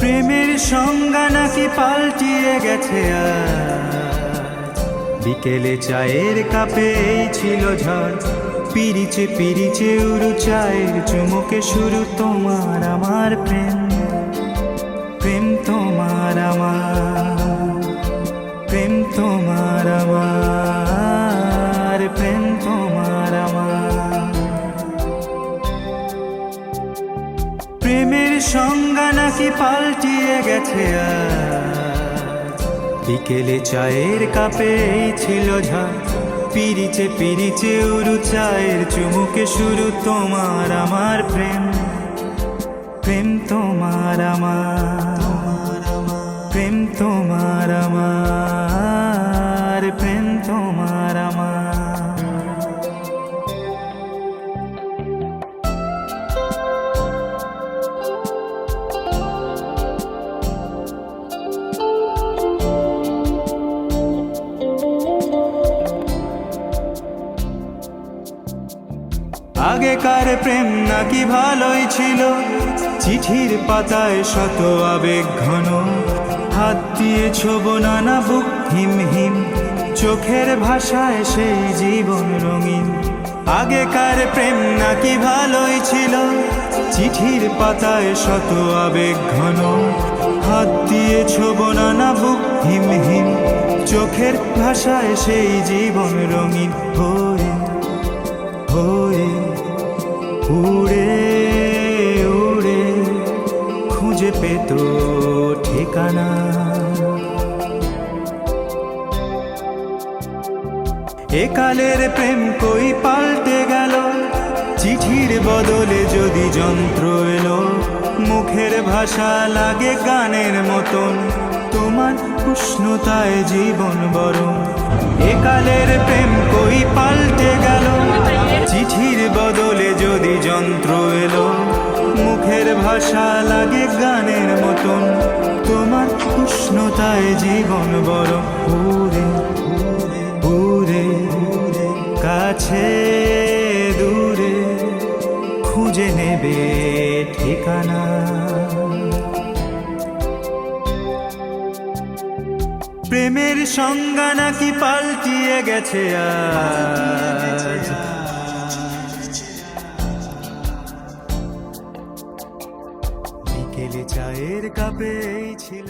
প্রেমের সংজ্ঞা নাকি পাল্টিয়ে গেছে আজ। বিকেলে চায়ের কাপে এই ছিল ঝড়, পিরিচে পিরিচে উড়ু চায়ের চুমুকে শুরু তোমার আমার প্রেম। প্রেম তোমার আমার, প্রেম তোমার আমার, প্রেম তোমার আমার। প্রেমের সংজ্ঞা নাকি পাল্টিয়ে গেছে আজ। বিকেলে চায়ের কাপে এই ছিল ঝড়, পিরিচে পিরিচে উড়ু চায়ের চুমুকে শুরু তোমার আমার প্রেম। প্রেম তোমার আমার, প্রেম তোমার আমার, প্রেম তোমার আমার। আগেকার প্রেম নাকি ভালোই ছিল, চিঠির পাতায় শত আবেগ ঘন, হাত দিয়ে ছোবো নানা বুক হিম হিম, চোখের ভাষায় সেই জীবন রঙিন। আগেকার প্রেম নাকি ভালোই ছিল, চিঠির পাতায় শত আবেগ ঘন, হাত দিয়ে ছোবো নানা বুক হিম হিম, চোখের ভাষায় সেই জীবন রঙিন। হয়ে হয়ে উড়ে উড়ে খুঁজে পেত ঠিকানা। একালের প্রেম কই পাল্টে গেল, চিঠির বদলে যদি যন্ত্র এলো, মুখের ভাষা লাগে গানের মতন, তোমার উষ্ণতায় জীবন বরং। একালের প্রেম কই পাল্টে গেল, চিঠির বদলে যদি যন্ত্র এলো, মুখের ভাষা লাগে গানের মতন, তোমার উষ্ণতায় জীবন বরং। উড়ে উড়ে কাছে দূরে খুঁজে নেবে ঠিকানা। প্রেমের সংজ্ঞা নাকি পাল্টিয়ে গেছে আজ। বিকেলে চায়ের কাপে এই ছিল